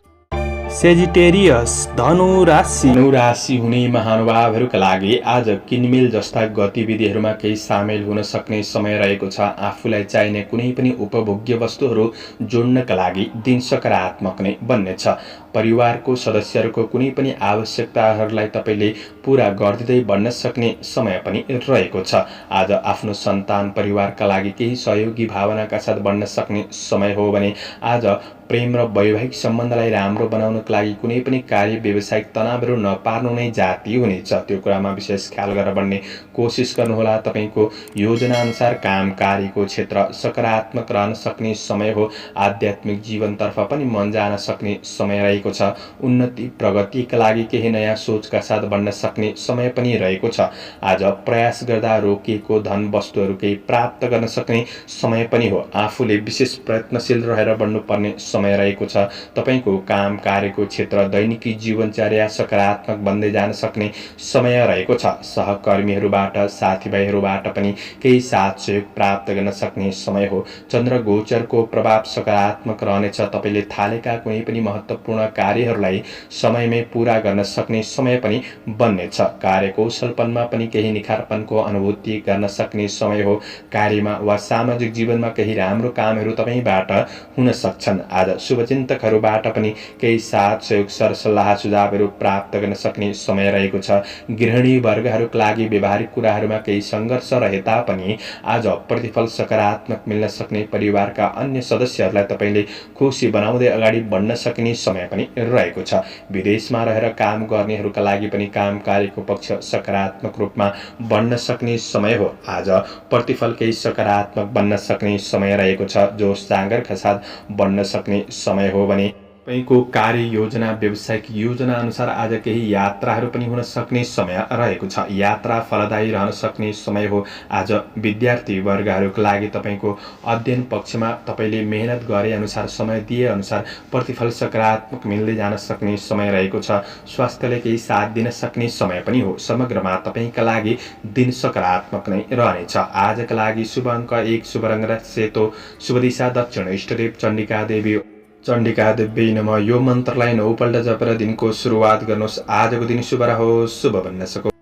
सेजिटेरियस धनु राशि हुने महानुभावहरूका लागि आज किनमेल जस्ता गतिविधिहरूमा केही सामेल हुन सक्ने समय रहेको छ। आफूलाई चाहिने कुनै पनि उपभोग्य वस्तुहरू जोड्नका लागि दिन सकारात्मक नै बन्नेछ। परिवारको सदस्यहरूको कुनै पनि आवश्यकताहरूलाई तपाईँले पूरा गरिदिँदै बढ्न सक्ने समय पनि रहेको छ। आज आफ्नो सन्तान परिवारका लागि केही सहयोगी भावनाका साथ बढ्न सक्ने समय हो भने आज प्रेम र वैवाहिक सम्बन्धलाई राम्रो बनाउनको लागि कुनै पनि कार्य व्यावसायिक तनावहरू नपार्नु नै जाति हुनेछ। त्यो कुरामा विशेष ख्याल गरेर बढ्ने कोसिस गर्नुहोला। तपाईँको योजनाअनुसार काम कार्यको क्षेत्र सकारात्मक रहन सक्ने समय हो। आध्यात्मिक जीवनतर्फ पनि मन जान सक्ने समय रहेको छ। उन्नति प्रगतिका लागि केही नयाँ सोचका साथ बढ्न सक्ने समय पनि रहेको छ। आज प्रयास गर्दा रोकिएको धन वस्तुहरू केही प्राप्त गर्न सक्ने समय पनि हो। आफूले विशेष प्रयत्नशील रहेर बढ्नुपर्ने समय रहेको छ। तपाईँको काम कार्यको क्षेत्र दैनिकी जीवनचर्या सकारात्मक बन्दै जान सक्ने समय रहेको छ। सहकर्मीहरूबाट साथीभाइहरूबाट पनि केही साथ सहयोग प्राप्त गर्न सक्ने समय हो। चन्द्र गोचरको प्रभाव सकारात्मक रहनेछ। तपाईँले थालेका कुनै पनि महत्त्वपूर्ण कार्यहरूलाई समयमै पूरा गर्न सक्ने समय पनि बन्नेछ। कार्यकौशलपनमा पनि केही निखारपनको अनुभूति गर्न सक्ने समय हो। कार्यमा वा सामाजिक जीवनमा केही राम्रो कामहरू तपाईँबाट हुन सक्छन्। आज शुभचिन्तकहरूबाट पनि केही साथ सहयोग सरसल्लाह सुझावहरू प्राप्त गर्न सक्ने समय रहेको छ। गृहिणी वर्गहरूका लागि व्यवहारिक कुराहरूमा केही सङ्घर्ष रहे तापनि आज प्रतिफल सकारात्मक मिल्न सक्ने परिवारका अन्य सदस्यहरूलाई तपाईँले खुसी बनाउँदै अगाडि बढ्न सक्ने समय पनि रहेको छ। विदेशमा रहेर काम गर्नेहरूका लागि पनि काम कार्यको पक्ष सकारात्मक रूपमा बढ्न सक्ने समय हो। आज प्रतिफल केही सकारात्मक बन्न सक्ने समय रहेको छ। जोश जाँगरका साथ बढ्न सक्ने समय हो भने तपाईँको कार्य योजना व्यावसायिक योजना अनुसार आज केही यात्राहरू पनि हुन सक्ने समय रहेको छ। यात्रा फलदायी रहन सक्ने समय हो। आज विद्यार्थी वर्गहरूका लागि तपाईँको अध्ययन पक्षमा तपाईँले मेहनत गरे अनुसार समय दिए अनुसार प्रतिफल सकारात्मक मिल्दै जान सक्ने समय रहेको छ। स्वास्थ्यले केही साथ दिन सक्ने समय पनि हो। समग्रमा तपाईँका लागि दिन सकारात्मक नै रहनेछ। आजका लागि शुभ अङ्क 1, शुभ रङ सेतो, शुभ दिशा दक्षिण, इष्टदेव चण्डिका देवी नमः। यो मन्त्रलाई 9 पल्ट जपेर दिनको सुरुवात गर्नुहोस्। आजको दिन शुभ रहोस्, शुभ बन्न सकोस्।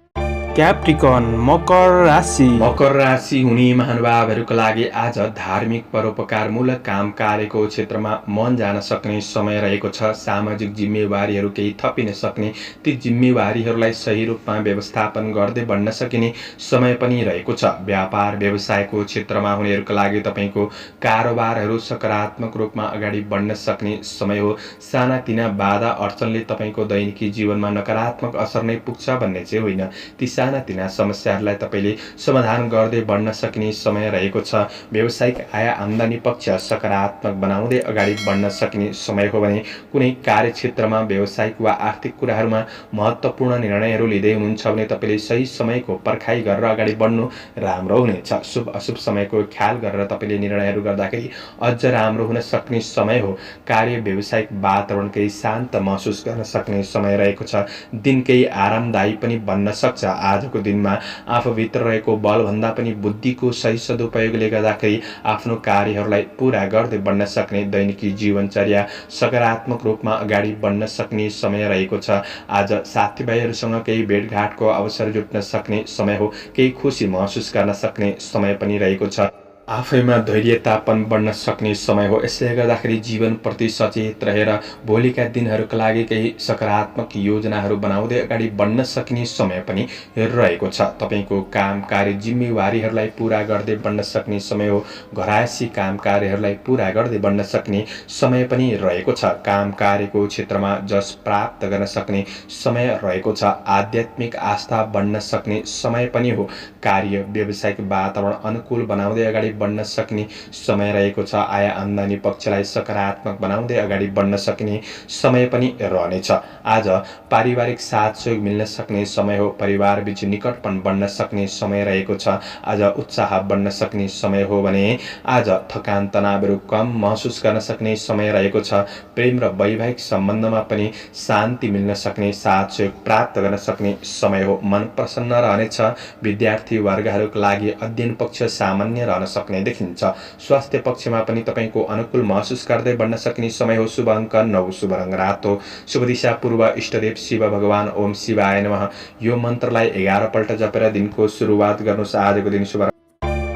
क्याप्रिकन मकर राशि हुने महानुभावहरूका लागि आज धार्मिक परोपकारमूलक काम कार्यको क्षेत्रमा मन जान सक्ने समय रहेको छ। सामाजिक जिम्मेवारीहरू केही थपिन सक्ने, ती जिम्मेवारीहरूलाई सही रूपमा व्यवस्थापन गर्दै बढ्न सकिने समय पनि रहेको छ। व्यापार व्यवसायको क्षेत्रमा हुनेहरूका लागि तपाईँको कारोबारहरू सकारात्मक रूपमा अगाडि बढ्न सक्ने समय हो। सानातिना बाधा अडचनले तपाईँको दैनिकी जीवनमा नकारात्मक असर नै पुग्छ भन्ने चाहिँ होइन। ती सानातिना समस्याहरूलाई तपाईँले समाधान गर्दै बढ्न सक्ने समय रहेको छ। व्यावसायिक आय आम्दानी पक्ष सकारात्मक बनाउँदै अगाडि बढ्न सक्ने समय हो भने कुनै कार्यक्षेत्रमा व्यावसायिक वा आर्थिक कुराहरूमा महत्त्वपूर्ण निर्णयहरू लिँदै हुनुहुन्छ भने तपाईँले सही समयको पर्खाइ गरेर अगाडि बढ्नु राम्रो हुनेछ। शुभ अशुभ समयको ख्याल गरेर तपाईँले निर्णयहरू गर्दाखेरि अझ राम्रो हुन सक्ने समय हो। कार्य व्यावसायिक वातावरण केही शान्त महसुस गर्न सक्ने समय रहेको छ। दिन केही आरामदायी पनि बन्न सक्छ। आजको दिनमा आफूभित्र रहेको बलभन्दा पनि बुद्धिको सही सदुपयोगले गर्दाखेरि आफ्नो कार्यहरूलाई पूरा गर्दै बढ्न सक्ने दैनिकी जीवनचर्या सकारात्मक रूपमा अगाडि बढ्न सक्ने समय रहेको छ। आज साथीभाइहरूसँग केही भेटघाटको अवसर जुट्न सक्ने समय हो। केही खुसी महसुस गर्न सक्ने समय पनि रहेको छ। आफैमा धैर्यतापन बढ्न सक्ने समय हो। यसले गर्दाखेरि जीवनप्रति सचेत रहेर भोलिका दिनहरूका लागि केही सकारात्मक योजनाहरू बनाउँदै अगाडि बढ्न सक्ने समय पनि रहेको छ। तपाईँको काम कार्य जिम्मेवारीहरूलाई पूरा गर्दै बढ्न सक्ने समय हो। घरायसी काम कार्यहरूलाई पूरा गर्दै बढ्न सक्ने समय पनि रहेको छ। काम कार्यको क्षेत्रमा जस प्राप्त गर्न सक्ने समय रहेको छ। आध्यात्मिक आस्था बढ्न सक्ने समय पनि हो। कार्य व्यावसायिक वातावरण अनुकूल बनाउँदै अगाडि बढ्न सक्ने समय रहेको छ। आय आम्दानी पक्षलाई सकारात्मक बनाउँदै अगाडि बढ्न सक्ने समय पनि रहनेछ। आज पारिवारिक साथ सहयोग मिल्न सक्ने समय हो। परिवारबीच निकटपन बढ्न सक्ने समय रहेको छ। आज उत्साह बढ्न सक्ने समय हो भने आज थकान तनावहरू कम महसुस गर्न सक्ने समय रहेको छ। प्रेम र वैवाहिक सम्बन्धमा पनि शान्ति मिल्न सक्ने, साथ सहयोग प्राप्त गर्न सक्ने समय हो। मन प्रसन्न रहनेछ। विद्यार्थी वर्गहरूका लागि अध्ययन पक्ष सामान्य रहन सक्ने देखिन्छ। स्वास्थ्य पक्षमा पनि तपाईको अनुकूल महसुस गर्दै बढ्न सक्ने समय हो। शुभ अङ्क 9, शुभ रङ रातो, शुभ दिशा पूर्व, इष्टदेव शिव भगवान ओम शिवाय नमः। यो मन्त्रलाई 11 पल्ट जपेर दिनको सुरुवात गर्नुहोस्। आजको दिन शुभ।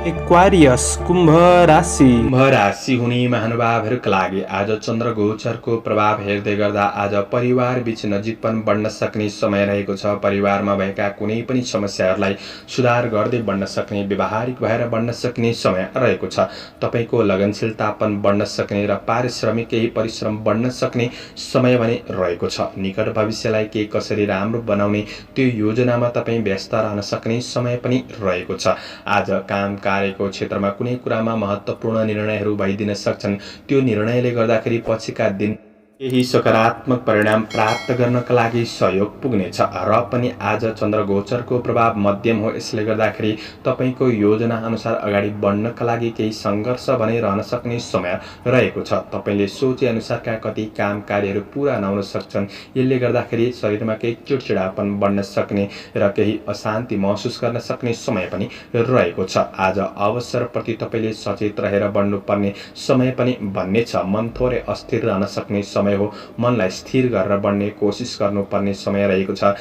एक्वारियस कुम्भ राशि हुने महानुभावहरूका लागि आज चन्द्र गोचरको प्रभाव हेर्दै गर्दा आज परिवारबीच नजिकपन बढ्न सक्ने समय रहेको छ। परिवारमा भएका कुनै पनि समस्याहरूलाई सुधार गर्दै बढ्न सक्ने, व्यावहारिक भएर बढ्न सक्ने समय रहेको छ। तपाईको लगनशीलतापन बढ्न सक्ने र पारिश्रमिक केही परिश्रम बढ्न सक्ने समय भने रहेको छ। निकट भविष्यलाई के कसरी राम्रो बनाउने त्यो योजनामा तपाईँ व्यस्त रहन सक्ने समय पनि रहेको छ। आज काम कार्यको क्षेत्रमा कुनै कुरामा महत्त्वपूर्ण निर्णयहरू भइदिन सक्छन्। त्यो निर्णयले गर्दाखेरि पछिका दिन केही सकारात्मक परिणाम प्राप्त गर्नका लागि सहयोग पुग्नेछ। र पनि आज चन्द्र गोचरको प्रभाव मध्यम हो। यसले गर्दाखेरि तपाईको योजना अनुसार अगाडि बढ्नका लागि केही सङ्घर्ष भने रहन सक्ने समय रहेको छ। तपाईले सोचे अनुसारका कति काम कार्यहरू पूरा नहुन सक्छन्। यसले गर्दाखेरि शरीरमा केही चिडचिडापन बढ्न सक्ने र केही अशान्ति महसुस गर्न सक्ने समय पनि रहेको छ। आज अवसरप्रति तपाईले सचेत रहेर बढ्नुपर्ने समय पनि बन्नेछ। मन थोरै अस्थिर रहन सक्ने समय हो। मनलाई स्थिर गरेर बढ्ने कोसिस गर्नुपर्ने समय रहेको छ।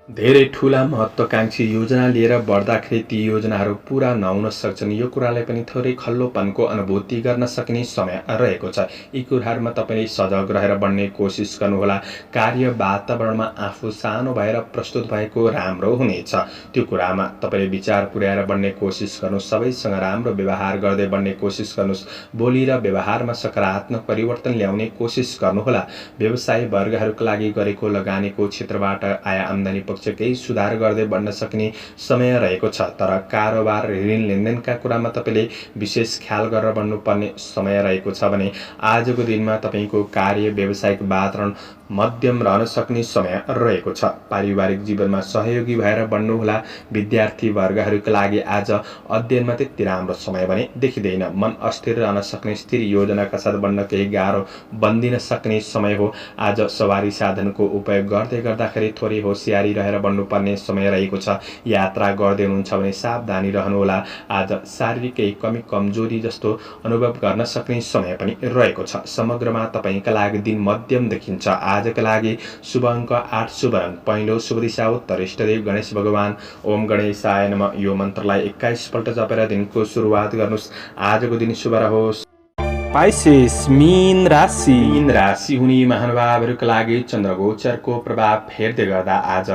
धेरै ठूला महत्त्वकांक्षी योजना लिएर बढ्दाखेरि ती योजनाहरू पूरा नहुन सक्छन्। यो कुरालाई पनि थोरै खल्लोपनको अनुभूति गर्न सक्ने समय रहेको छ। यी कुराहरूमा तपाईले सजग रहेर बढ्ने कोसिस गर्नुहोला। कार्य वातावरणमा आफू सानो भएर प्रस्तुत भएको राम्रो हुनेछ। त्यो कुरामा तपाईले विचार पुर्याएर बढ्ने कोसिस गर्नुहोस्। सबैसँग राम्रो व्यवहार गर्दै बढ्ने कोसिस गर्नुहोस्। बोली र व्यवहारमा सकारात्मक परिवर्तन ल्याउने कोसिस गर्नुहोला। व्यवसायी वर्गहरूका लागि गरेको लगानीको क्षेत्रबाट आय आम्दानी केही सुधार गर्दै बढ्न सक्ने समय रहेको छ। तर कारोबार ऋण लेनदेनका कुरामा तपाईले विशेष ख्याल गरेर बढ्नुपर्ने समय रहेको छ भने आजको दिनमा तपाईको कार्य व्यावसायिक वातावरण मध्यम रहन सक्ने समय रहेको छ। पारिवारिक जीवनमा सहयोगी भएर बढ्नुहोला। विद्यार्थी वर्गहरूका लागि आज अध्ययनमा त्यति राम्रो समय भने देखिँदैन। मन अस्थिर रहन सक्ने, स्थिर योजनाका साथ बढ्न केही गाह्रो बन्दिन सक्ने समय हो। आज सवारी साधनको उपयोग गर्दै गर्दाखेरि थोरै होसियारी रहेर बढ्नुपर्ने समय रहेको छ। यात्रा गर्दै हुनुहुन्छ भने सावधानी रहनुहोला। आज शारीरिक केही कमी कमजोरी जस्तो अनुभव गर्न सक्ने समय पनि रहेको छ। समग्रमा तपाईका लागि दिन मध्यम देखिन्छ। आजका लागि शुभ अङ्क 8, शुभ रङ पहेँलो, शुभ दिशा उत्तर, इष्टदेव गणेश भगवान ओम गणेशाय नमः। यो मन्त्रलाई 21 पल्ट जपेर दिनको सुरुवात गर्नुहोस्। आजको दिन शुभ रहोस्। पाइसेस मीन राशि हुने महानुभावहरूका लागि चन्द्रगोचरको प्रभाव हेर्दै गर्दा आज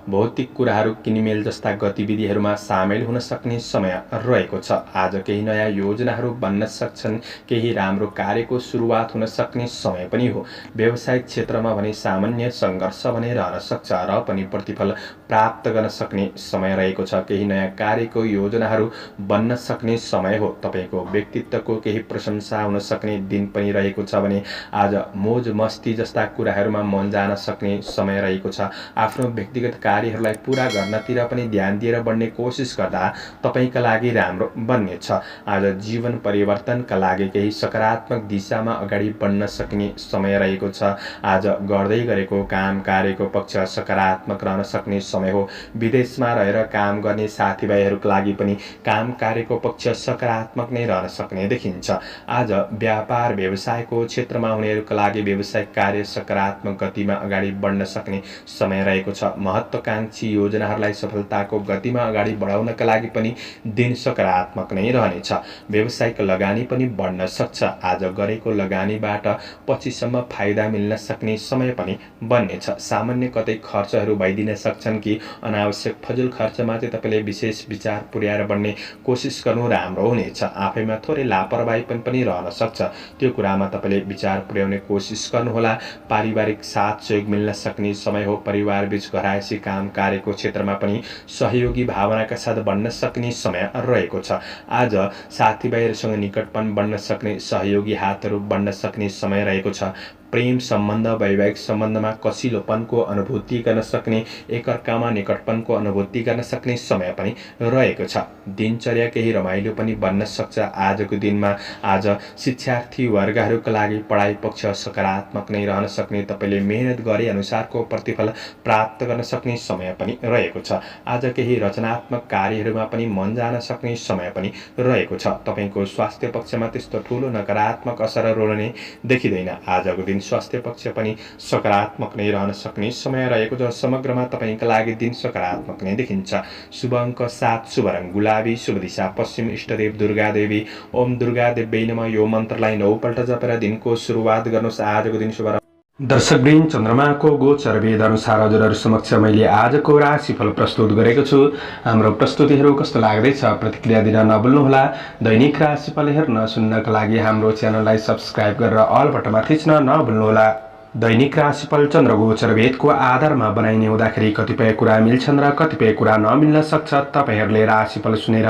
भौतिक कुराहरू किनमेल जस्ता गतिविधिहरूमा सामेल हुन सक्ने समय रहेको छ। आज केही नयाँ योजनाहरू बन्न सक्छन्। केही राम्रो कार्यको सुरुवात हुन सक्ने समय पनि हो। व्यावसायिक क्षेत्रमा भने सामान्य सङ्घर्ष भने रहन सक्छ र पनि प्रतिफल प्राप्त गर्न सक्ने समय रहेको छ। केही नयाँ कार्यको योजनाहरू बन्न सक्ने समय हो। तपाईको व्यक्तित्वको केही प्रशंसा हुन सक्ने दिन पनि रहेको छ भने आज मोज मस्ती जस्ता कुराहरूमा मन जान सक्ने समय रहेको छ। आफ्नो व्यक्तिगत कार्यहरूलाई पूरा गर्नतिर पनि ध्यान दिएर बढ्ने कोसिस गर्दा तपाईका लागि राम्रो बन्नेछ। आज जीवन परिवर्तनका लागि केही सकारात्मक दिशामा अगाडि बढ्न सक्ने समय रहेको छ। आज गर्दै गरेको काम कार्यको पक्ष सकारात्मक रहन सक्ने समय हो। विदेशमा रहेर काम गर्ने साथीभाइहरूका लागि पनि काम कार्यको पक्ष सकारात्मक नै रहन सक्ने देखिन्छ। आज व्यापार व्यवसायको क्षेत्रमा हुनेहरूका लागि व्यावसायिक कार्य सकारात्मक गतिमा अगाडि बढ्न सक्ने समय रहेको छ। महत्त्वकांक्षी योजनाहरूलाई सफलताको गतिमा अगाडि बढाउनका लागि पनि दिन सकारात्मक नै रहनेछ। व्यावसायिक लगानी पनि बढ्न सक्छ। आज गरेको लगानीबाट पछिसम्म फाइदा मिल्न सक्ने समय पनि बन्नेछ। सामान्य कतै खर्चहरू भइदिन सक्छन् कि अनावश्यक फजुल खर्चमा चाहिँ तपाईले विशेष विचार पुर्याएर बढ्ने कोसिस गर्नु राम्रो हुनेछ। आफैमा थोरै लापरवाही पनि रहन सक्छ। सक्छ त्यो कुरामा तपाईँले विचार पुर्याउने कोसिस गर्नुहोला। पारिवारिक साथ सहयोग मिल्न सक्ने समय हो। परिवारबीच घरायसी काम कार्यको क्षेत्रमा पनि सहयोगी भावनाका साथ बढ्न सक्ने समय रहेको छ। आज साथीभाइहरूसँग निकटपन बढ्न सक्ने, सहयोगी हातहरू बढ्न सक्ने समय रहेको छ। प्रेम सम्बन्ध, वैवाहिक सम्बन्धमा कसिलोपनको अनुभूति गर्न सक्ने, एकअर्कामा निकटपनको अनुभूति गर्न सक्ने समय पनि रहेको छ। दिनचर्या केही रमाइलो पनि बन्न सक्छ आजको दिनमा। आज शिक्षार्थी वर्गहरूका लागि पढाइ पक्ष सकारात्मक नै रहन सक्ने, तपाईँले मेहनत गरे अनुसारको प्रतिफल प्राप्त गर्न सक्ने समय पनि रहेको छ। आज केही रचनात्मक कार्यहरूमा पनि मन जान सक्ने समय पनि रहेको छ। तपाईँको स्वास्थ्य पक्षमा त्यस्तो ठुलो नकारात्मक असर रोल्ने देखिँदैन। आजको दिन स्वास्थ्य पक्ष पनि सकारात्मक नै रहन सक्ने समय रहेको छ। समग्रमा तपाईँका लागि दिन सकारात्मक नै देखिन्छ। शुभ अङ्क 7, शुभ रङ गुलाबी, शुभ दिशा पश्चिम, इष्टदेव दुर्गा देवी। ओम दुर्गा देवी नमः यो मन्त्रलाई 9 पल्ट जपेर दिनको सुरुवात गर्नुहोस्। आजको दिन शुभ। दर्शकवृन्द, चन्द्रमाको गोचर वेद अनुसार हजुरहरू समक्ष मैले आजको राशिफल प्रस्तुत गरेको छु। हाम्रो प्रस्तुतिहरू कस्तो लाग्दैछ प्रतिक्रिया दिन नभुल्नुहोला। दैनिक राशिफल हेर्न सुन्नका लागि हाम्रो च्यानललाई सब्स्क्राइब गरेर अल बटनमा थिच्न नभुल्नुहोला। दैनिक राशिफल चन्द्रगोचर वेदको आधारमा बनाइने हुँदाखेरि कतिपय कुरा मिल्छन् र कतिपय कुरा नमिल्न सक्छ। तपाईहरूले राशिफल सुनेर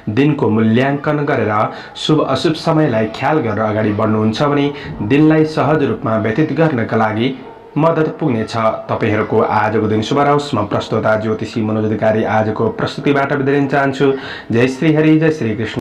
दिनको मूल्याङ्कन गरेर शुभ अशुभ समयलाई ख्याल गरेर अगाडि बढ्नुहुन्छ भने दिनलाई सहज रूपमा व्यतीत गर्नका लागि मद्दत पुग्नेछ। तपाईहरूको आजको दिन शुभ रहोस्। म प्रस्तोता ज्योतिषी मनोज अधिकारी आजको प्रस्तुतिबाट बिदा लिन चाहन्छु। जय श्री हरि, जय श्री कृष्ण।